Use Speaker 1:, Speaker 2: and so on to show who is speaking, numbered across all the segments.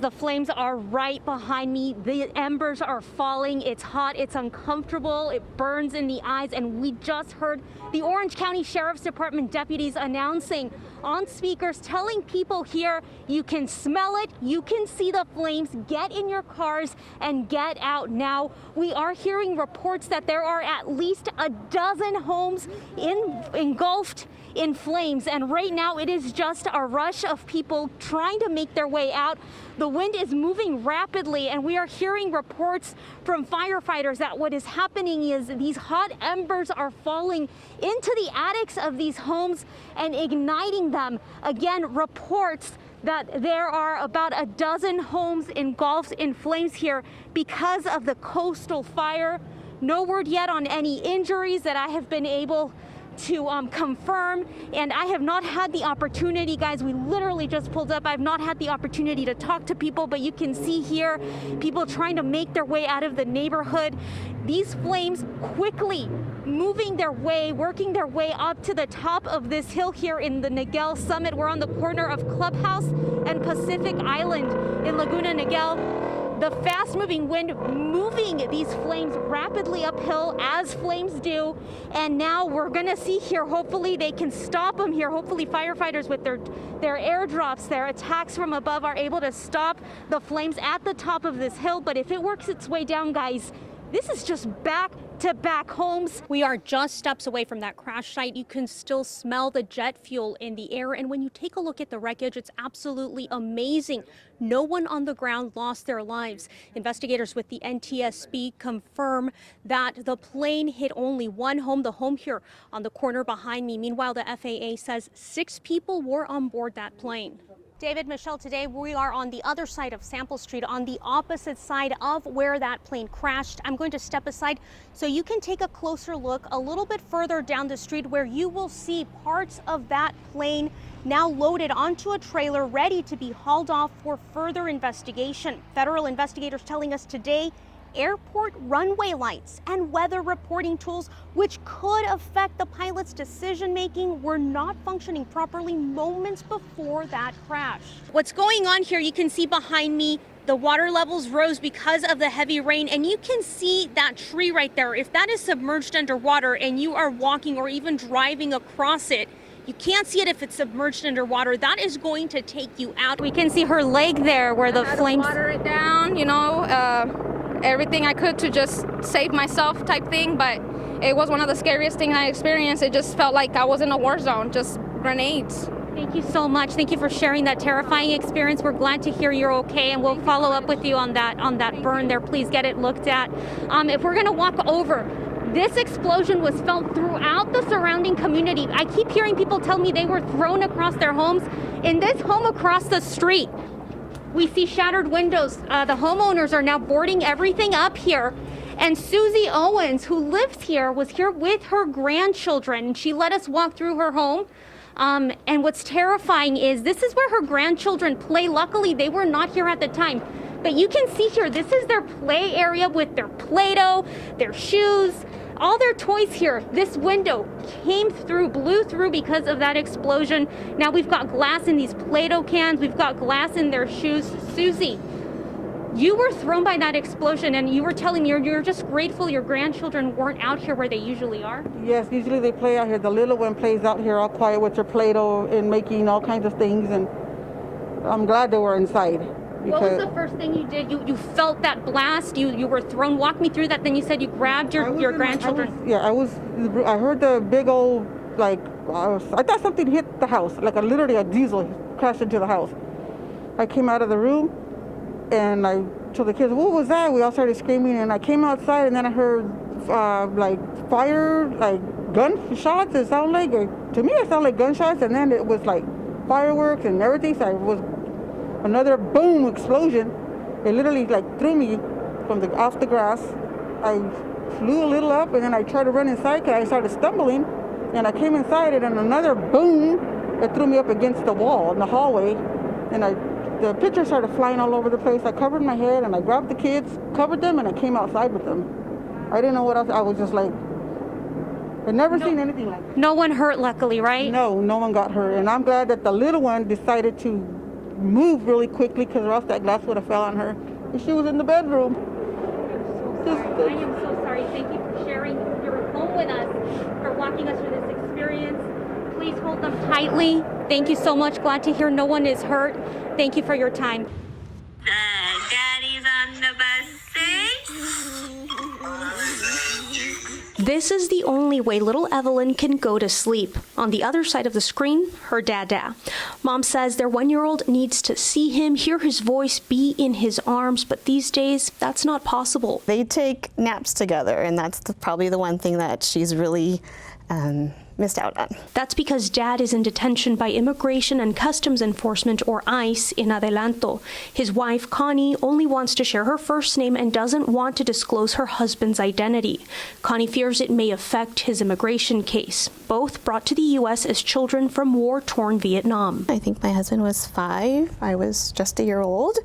Speaker 1: the flames are right behind me. The embers are falling. It's hot, it's uncomfortable, it burns in the eyes, and we just heard the Orange County Sheriff's Department deputies announcing on speakers, telling people here, you can smell it, you can see the flames, get in your cars and get out now. We are hearing reports that there are at least a dozen homes engulfed in flames, and right now it is just a rush of people trying to make their way out. The wind is moving rapidly, and we are hearing reports from firefighters that what is happening is these hot embers are falling into the attics of these homes and igniting them. Again, reports that there are about a dozen homes engulfed in flames here because of the coastal fire. No word yet on any injuries that I have been able to confirm, and I have not had the opportunity, guys, we literally just pulled up, I've not had the opportunity to talk to people, but you can see here people trying to make their way out of the neighborhood. These flames quickly moving their way, working their way up to the top of this hill here in the Niguel summit. We're on the corner of Clubhouse and Pacific Island in Laguna, Niguel. The fast-moving wind moving these flames rapidly uphill, as flames do. And now we're going to see here, hopefully they can stop them here. Hopefully firefighters with their airdrops, their attacks from above are able to stop the flames at the top of this hill. But if it works its way down, guys, this is just back-to-back homes. We are just steps away from that crash site. You can still smell the jet fuel in the air. And when you take a look at the wreckage, it's absolutely amazing. No one on the ground lost their lives. Investigators with the NTSB confirm that the plane hit only one home, the home here on the corner behind me. Meanwhile, the FAA says 6 people were on board that plane. David, Michelle, today we are on the other side of Sample Street, on the opposite side of where that plane crashed. I'm going to step aside so you can take a closer look a little bit further down the street, where you will see parts of that plane now loaded onto a trailer ready to be hauled off for further investigation. Federal investigators telling us today airport runway lights and weather reporting tools, which could affect the pilot's decision-making, were not functioning properly moments before that crash. What's going on here, you can see behind me, the water levels rose because of the heavy rain, and you can see that tree right there. If that is submerged underwater and you are walking or even driving across it, you can't see it if it's submerged underwater. That is going to take you out. We can see her leg there where the flames...
Speaker 2: water it down, you know, everything I could to just save myself type thing, but it was one of the scariest things I experienced. It just felt like I was in a war zone, just grenades.
Speaker 1: Thank you so much. Thank you for sharing that terrifying experience. We're glad to hear you're okay, and we'll follow up with you on that burn there. Please get it looked at. If we're going to walk over, this explosion was felt throughout the surrounding community. I keep hearing people tell me they were thrown across their homes. In this home across the street, we see shattered windows. The homeowners are now boarding everything up here. And Susie Owens, who lives here, was here with her grandchildren. She let us walk through her home. And what's terrifying is this is where her grandchildren play. Luckily, they were not here at the time. But you can see here, this is their play area with their Play-Doh, their shoes, all their toys here. This window came through, blew through because of that explosion. Now we've got glass in these Play-Doh cans. We've got glass in their shoes. Susie, you were thrown by that explosion, and you were telling me you're just grateful your grandchildren weren't out here where they usually are.
Speaker 3: Yes, usually they play out here. The little one plays out here all quiet with her Play-Doh and making all kinds of things, and I'm glad they were inside.
Speaker 1: What was the first thing you did? You felt that blast, you were thrown. Walk me through that. Then you said you grabbed your grandchildren.
Speaker 3: I heard the big old, I thought something hit the house, literally a diesel crashed into the house. I came out of the room and I told the kids, what was that? We all started screaming, and I came outside, and then I heard fire, gunshots. It sounded like, to me it sounded like gunshots, and then it was like fireworks and everything. So it was another boom explosion. It literally threw me off the grass. I flew a little up, and then I tried to run inside because I started stumbling, and I came inside, and then another boom, it threw me up against the wall in the hallway, and the pictures started flying all over the place. I covered my head, and I grabbed the kids, covered them, and I came outside with them. I didn't know what else. I was just I'd never seen anything like that.
Speaker 1: No one hurt, luckily, right?
Speaker 3: No one got hurt, and I'm glad that the little one decided to move really quickly because or else that glass would have fell on her. And she was in the bedroom.
Speaker 1: I am so sorry. Thank you for sharing your home with us, for walking us through this experience. Please hold them tightly. Thank you so much. Glad to hear no one is hurt. Thank you for your time.
Speaker 4: Daddy's on the bus,
Speaker 1: This is the only way little Evelyn can go to sleep. On the other side of the screen, her dada. Mom says their 1-year-old needs to see him, hear his voice, be in his arms, but these days, that's not possible.
Speaker 5: They take naps together, and that's probably the one thing that she's really missed out on.
Speaker 1: That's because Dad is in detention by Immigration and Customs Enforcement, or ICE, in Adelanto. His wife, Connie, only wants to share her first name and doesn't want to disclose her husband's identity. Connie fears it may affect his immigration case. Both brought to the U.S. as children from war-torn Vietnam.
Speaker 5: I think my husband was 5. I was just a year old.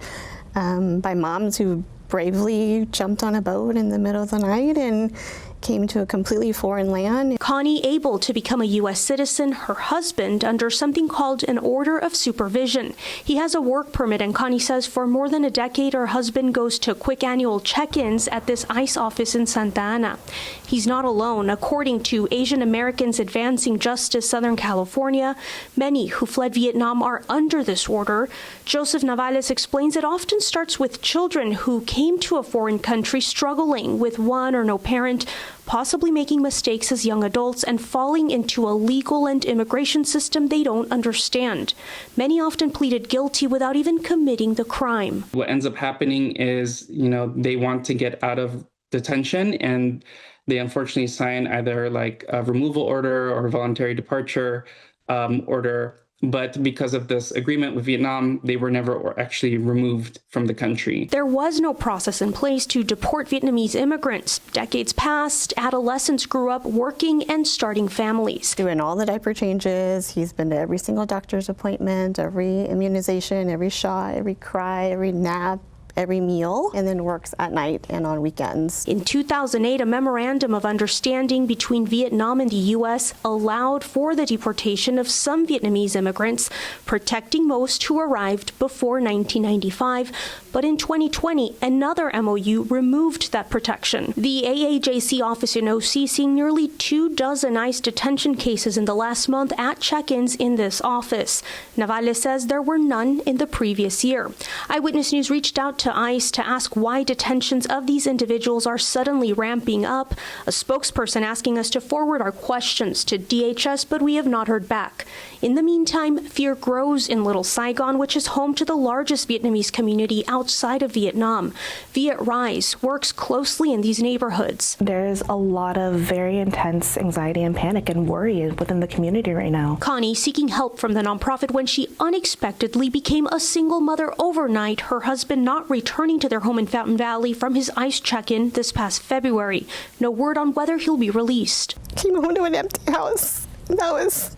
Speaker 5: By moms who bravely jumped on a boat in the middle of the night and came to a completely foreign land.
Speaker 1: Connie able to become a U.S. citizen, her husband under something called an order of supervision. He has a work permit, and Connie says for more than a decade her husband goes to quick annual check-ins at this ICE office in Santa Ana. He's not alone. According to Asian Americans Advancing Justice Southern California, many who fled Vietnam are under this order. Joseph Navales explains it often starts with children who came to a foreign country struggling with one or no parent, possibly making mistakes as young adults and falling into a legal and immigration system they don't understand. Many often pleaded guilty without even committing the crime.
Speaker 6: What ends up happening is, they want to get out of detention and they unfortunately sign either like a removal order or a voluntary departure order. But because of this agreement with Vietnam, they were never actually removed from the country.
Speaker 1: There was no process in place to deport Vietnamese immigrants. Decades passed, adolescents grew up working and starting families.
Speaker 5: Doing all the diaper changes, he's been to every single doctor's appointment, every immunization, every shot, every cry, every nap, every meal, and then works at night and on weekends.
Speaker 1: In 2008, a memorandum of understanding between Vietnam and the U.S. allowed for the deportation of some Vietnamese immigrants, protecting most who arrived before 1995. But in 2020, another MOU removed that protection. The AAJC office in OC seeing nearly 24 ICE detention cases in the last month at check-ins in this office. Navales says there were none in the previous year. Eyewitness News reached out to ICE to ask why detentions of these individuals are suddenly ramping up. A spokesperson asking us to forward our questions to DHS, but we have not heard back. In the meantime, fear grows in Little Saigon, which is home to the largest Vietnamese community outside of Vietnam. Viet Rise works closely in these neighborhoods.
Speaker 7: There's a lot of very intense anxiety and panic and worry within the community right now.
Speaker 1: Connie seeking help from the nonprofit when she unexpectedly became a single mother overnight, her husband not returning to their home in Fountain Valley from his ICE check-in this past February. No word on whether he'll be released.
Speaker 5: Came home to an empty house. That was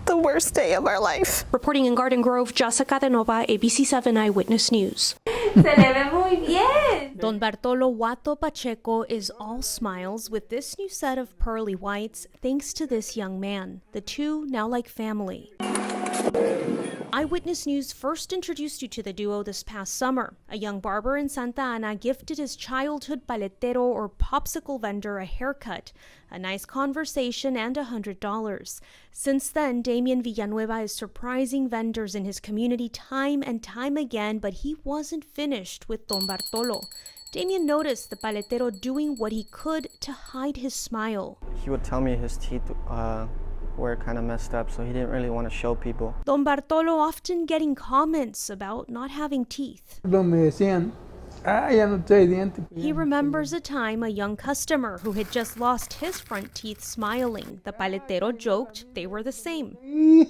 Speaker 5: the worst day of our life.
Speaker 1: Reporting in Garden Grove, Jessica de Nova, ABC7 Eyewitness News.
Speaker 4: Se le ve muy bien.
Speaker 1: Don Bartolo Wato Pacheco is all smiles with this new set of pearly whites thanks to this young man. The two now like family. Eyewitness News first introduced you to the duo this past summer. A young barber in Santa Ana gifted his childhood paletero or popsicle vendor a haircut, a nice conversation, and $100. Since then, Damian Villanueva is surprising vendors in his community time and time again, but he wasn't finished with Don Bartolo. Damian noticed the paletero doing what he could to hide his smile.
Speaker 8: He would tell me his teeth were kind of messed up, so he didn't really want to show people.
Speaker 1: Don Bartolo often getting comments about not having teeth. He remembers a time a young customer who had just lost his front teeth smiling. The paletero joked they were the same. The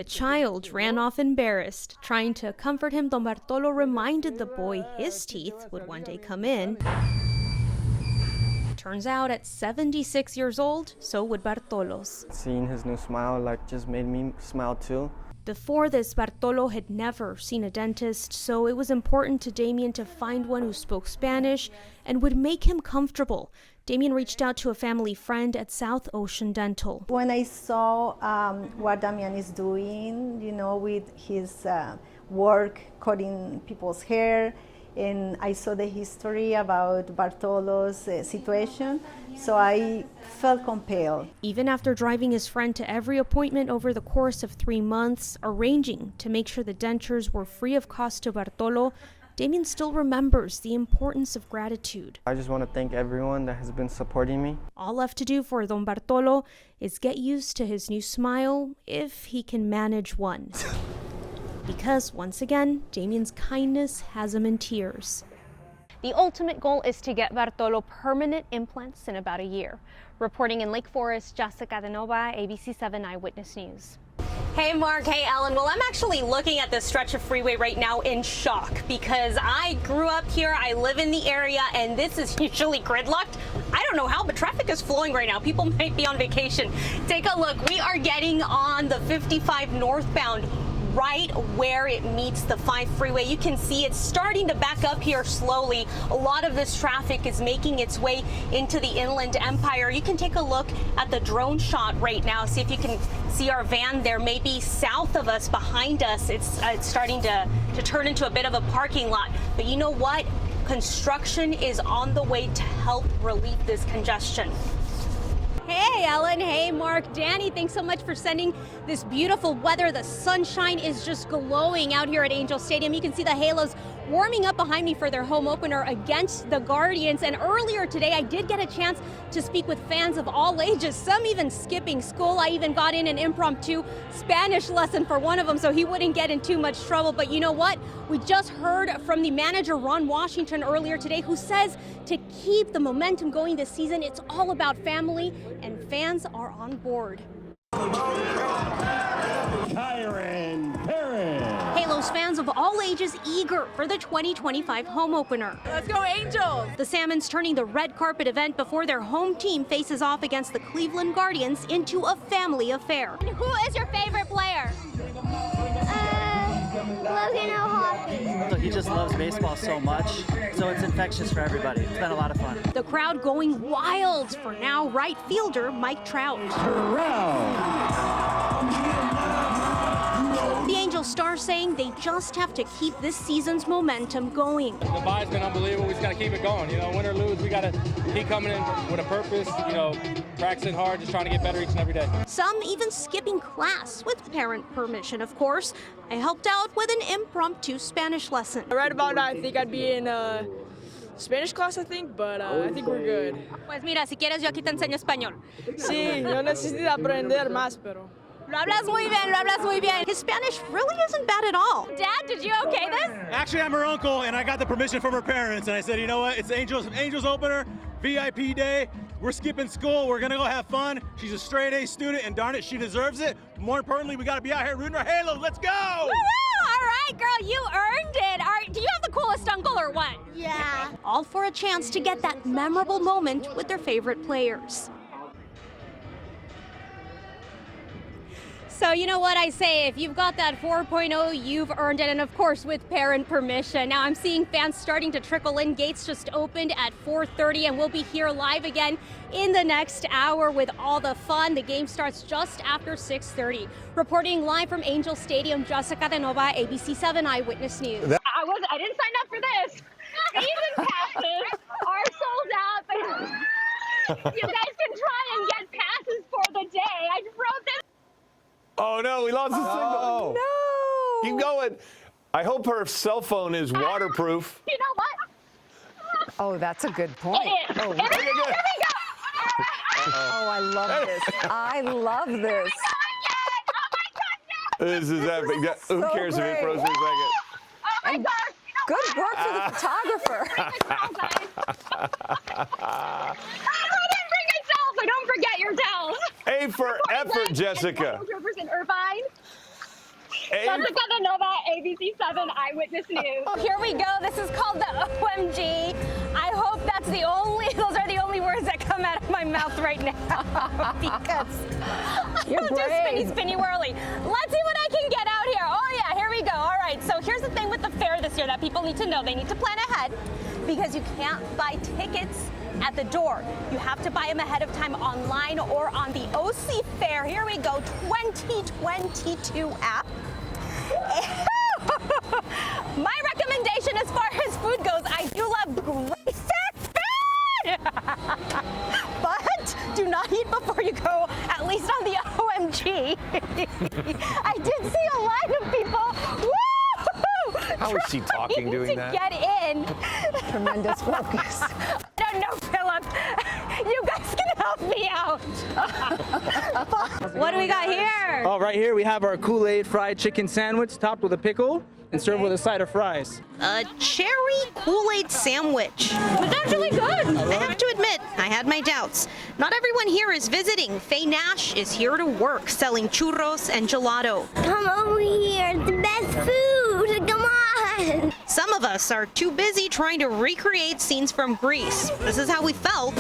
Speaker 1: child ran off embarrassed. Trying to comfort him, Don Bartolo reminded the boy his teeth would one day come in. Turns out at 76 years old, so would Bartolo's.
Speaker 8: Seeing his new smile just made me smile too.
Speaker 1: Before this, Bartolo had never seen a dentist, so it was important to Damien to find one who spoke Spanish and would make him comfortable. Damien reached out to a family friend at South Ocean Dental.
Speaker 9: When I saw what Damian is doing, with his work cutting people's hair, and I saw the history about Bartolo's situation, so I felt compelled.
Speaker 1: Even after driving his friend to every appointment over the course of 3 months, arranging to make sure the dentures were free of cost to Bartolo, Damien still remembers the importance of gratitude.
Speaker 8: I just want to thank everyone that has been supporting me.
Speaker 1: All left to do for Don Bartolo is get used to his new smile, if he can manage one. Because, once again, Damien's kindness has him in tears. The ultimate goal is to get Bartolo permanent implants in about a year. Reporting in Lake Forest, Jessica De Nova, ABC7 Eyewitness News. Hey Mark, hey Ellen. Well, I'm actually looking at this stretch of freeway right now in shock because I grew up here, I live in the area, and this is usually gridlocked. I don't know how, but traffic is flowing right now. People might be on vacation. Take a look. We are getting on the 55 northbound right where it meets the 5 freeway. You can see it's starting to back up here slowly. A lot of this traffic is making its way into the Inland Empire. You can take a look at the drone shot right now. See if you can see our van there, maybe south of us, behind us. It's starting to turn into a bit of a parking lot. But you know what? Construction is on the way to help relieve this congestion. Hey Ellen, hey Mark, Danny, thanks so much for sending this beautiful weather. The sunshine is just glowing out here at Angel Stadium. You can see the halos warming up behind me for their home opener against the Guardians. And earlier today, I did get a chance to speak with fans of all ages, some even skipping school. I even got in an impromptu Spanish lesson for one of them so he wouldn't get in too much trouble. But you know what? We just heard from the manager, Ron Washington, earlier today, who says to keep the momentum going this season, it's all about family, and fans are on board. Halos fans of all ages eager for the 2025 home opener.
Speaker 10: Let's go Angels!
Speaker 1: The Salmons turning the red carpet event before their home team faces off against the Cleveland Guardians into a family affair. And who is your favorite player?
Speaker 11: Laguna hockey.
Speaker 12: He just loves baseball so much, so it's infectious for everybody. It's been a lot of fun.
Speaker 1: The crowd going wild for now right fielder Mike Trout. The Angels star saying they just have to keep this season's momentum going.
Speaker 13: The bye's been unbelievable. We just got to keep it going. Win or lose, we got to keep coming in with a purpose, practicing hard, just trying to get better each and every day.
Speaker 1: Some even skipping class with parent permission, of course. I helped out with an impromptu Spanish lesson.
Speaker 10: Right about now, I think I'd be in Spanish class, but I think we're good.
Speaker 1: Pues mira, si quieres yo aquí te enseño español.
Speaker 10: Sí, yo necesito aprender más, pero...
Speaker 1: Lo hablas muy bien, lo hablas muy bien. His Spanish really isn't bad at all. Dad, did you okay this?
Speaker 14: Actually, I'm her uncle, and I got the permission from her parents, and I said, you know what, it's Angels opener, VIP day. We're skipping school. We're going to go have fun. She's a straight A student, and darn it, she deserves it. More importantly, we got to be out here rooting our Halos. Let's go!
Speaker 1: Woo-hoo! All right, girl, you earned it. Do you have the coolest uncle or what?
Speaker 11: Yeah.
Speaker 1: All for a chance to get that memorable moment with their favorite players. So you know what I say, if you've got that 4.0, you've earned it, and of course with parent permission. Now I'm seeing fans starting to trickle in. Gates just opened at 4:30, and we'll be here live again in the next hour with all the fun. The game starts just after 6:30. Reporting live from Angel Stadium, Jessica De Nova, ABC7 Eyewitness News.
Speaker 15: I didn't sign up for this. Season passes are sold out, but you guys can try and get passes for the day. I wrote this.
Speaker 16: Oh no, we lost the signal.
Speaker 15: No.
Speaker 16: Keep going. I hope her cell phone is waterproof.
Speaker 15: You know what?
Speaker 17: Oh, that's a good point.
Speaker 15: It is.
Speaker 17: Oh,
Speaker 15: Here we go.
Speaker 17: Oh, I love this. I love this.
Speaker 16: This is epic. Who cares if it froze for a second?
Speaker 15: Oh my gosh.
Speaker 17: Good work for the photographer.
Speaker 15: So don't forget your towels.
Speaker 16: A for effort, Jessica.
Speaker 15: Troopers in Irvine.
Speaker 16: A.
Speaker 15: Jessica De Nova, ABC7 Eyewitness News.
Speaker 1: Here we go. This is called the OMG. I hope those are the only words that come out of my mouth right now because
Speaker 17: You're
Speaker 1: I'm just spinny whirly. Let's see what I can get out
Speaker 18: right, so here's the thing with the fair this year that people need to know. They need to plan ahead because you can't buy tickets at the door. You have to buy them ahead of time online or on the OC Fair, here we go, 2022 app. My recommendation as far as food goes, I do love great fat food! But do not eat before you go, at least on the OMG. I did see a line of people, woo!
Speaker 16: How is she talking doing that?
Speaker 18: To get in.
Speaker 17: Tremendous focus.
Speaker 18: I don't know, Philip. You guys can help me out. What do we got here?
Speaker 19: Oh, right here we have our Kool-Aid fried chicken sandwich topped with a pickle and served with a side of fries.
Speaker 20: A cherry Kool-Aid sandwich.
Speaker 18: It's actually good.
Speaker 20: I have to admit, I had my doubts. Not everyone here is visiting. Faye Nash is here to work, selling churros and gelato.
Speaker 11: Come over here, the best food. Come on.
Speaker 20: Some of us are too busy trying to recreate scenes from Greece. This is how we felt.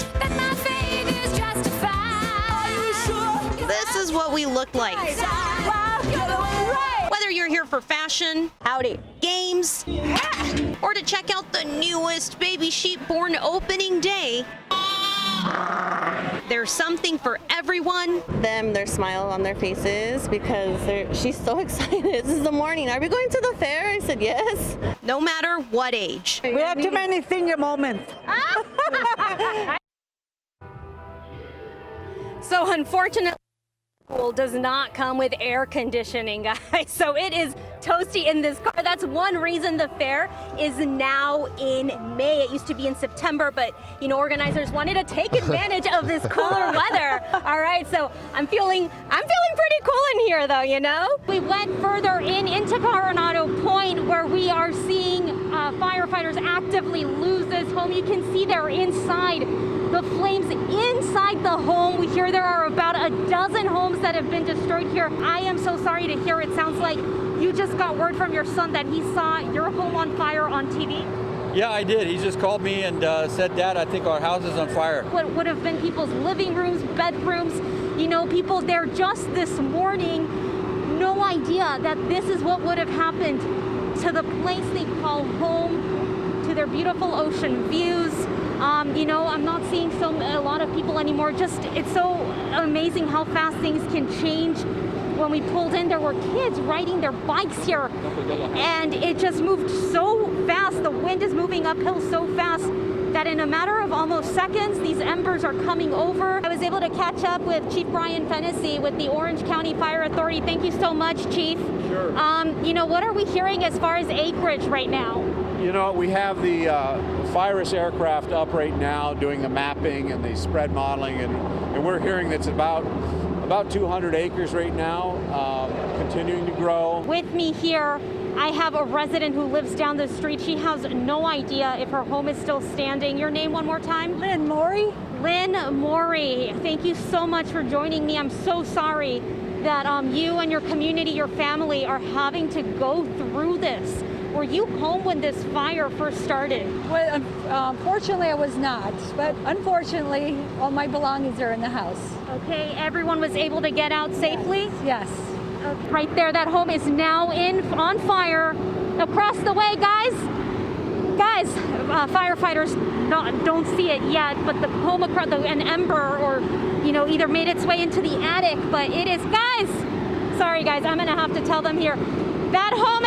Speaker 20: This is what we look like. Whether you're here for fashion,
Speaker 18: howdy,
Speaker 20: games, or to check out the newest baby sheep born opening day, there's something for everyone.
Speaker 21: Their smile on their faces because she's so excited. This is the morning. Are we going to the fair? I said yes.
Speaker 20: No matter what age.
Speaker 17: We have too many senior moments.
Speaker 18: So unfortunately, pool does not come with air conditioning, guys. So it is toasty in this car. That's one reason the fair is now in May. It used to be in September, but you know, organizers wanted to take advantage of this cooler weather. All right, so I'm feeling pretty cool in here, though. You know. We went further into Coronado Point, where we are seeing firefighters actively lose this home. You can see they're inside. The flames inside the home. We hear there are about a dozen homes that have been destroyed here. I am so sorry to hear. It sounds like you just got word from your son that he saw your home on fire on TV.
Speaker 22: Yeah, I did. He just called me and said, Dad, I think our house is on fire.
Speaker 1: What would have been people's living rooms, bedrooms, you know, people there just this morning, no idea that this is what would have happened to the place they call home, to their beautiful ocean views. You know, I'm not seeing a lot of people anymore. Just, it's so amazing how fast things can change. When we pulled in, there were kids riding their bikes here, and it just moved so fast. The wind is moving uphill so fast that in a matter of almost seconds, these embers are coming over. I was able to catch up with Chief Brian Fennessy with the Orange County Fire Authority. Thank you so much, Chief.
Speaker 22: Sure.
Speaker 1: You know, what are we hearing as far as acreage right now?
Speaker 22: You know, we have the Virus aircraft up right now doing the mapping and the spread modeling, and we're hearing that's about 200 acres right now, continuing to grow.
Speaker 1: With me here, I have a resident who lives down the street. She has no idea if her home is still standing. Your name one more time?
Speaker 17: Lynn Morey.
Speaker 1: Lynn Morey, thank you so much for joining me. I'm so sorry that you and your community, your family are having to go through this. Were you home when this fire first started?
Speaker 23: Well, fortunately I was not, but unfortunately all my belongings are in the house.
Speaker 1: Okay, everyone was able to get out safely?
Speaker 23: Yes.
Speaker 1: Okay. Right there, that home is now on fire. Across the way, guys, firefighters don't see it yet, but the home across an ember, or you know, either made its way into the attic, but it is, guys. Sorry, guys, I'm gonna have to tell them here. That home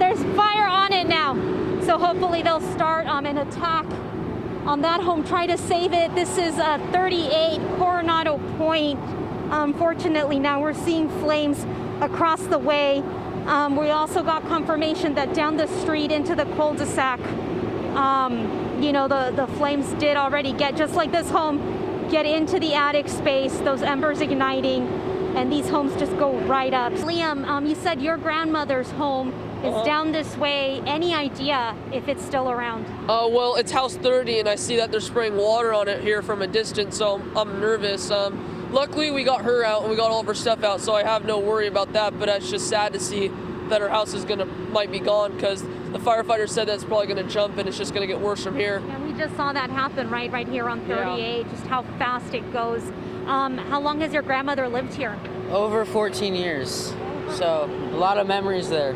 Speaker 1: there's fire on it now, so hopefully they'll start an attack on that home, try to save it. This is 38 Coronado Point. Unfortunately, now we're seeing flames across the way. We also got confirmation that down the street into the cul-de-sac, you know, the flames did already get, just like this home, get into the attic space, those embers igniting, and these homes just go right up. Liam, you said your grandmother's home is down this way. Any idea if it's still around?
Speaker 24: Well, it's house 30, and I see that they're spraying water on it here from a distance, so I'm nervous. Luckily, we got her out and we got all of her stuff out, so I have no worry about that, but it's just sad to see that her house is might be gone, because the firefighter said that it's probably gonna jump and it's just gonna get worse from here.
Speaker 1: And we just saw that happen right here on 38, just how fast it goes. How long has your grandmother lived here?
Speaker 25: Over 14 years, so a lot of memories there.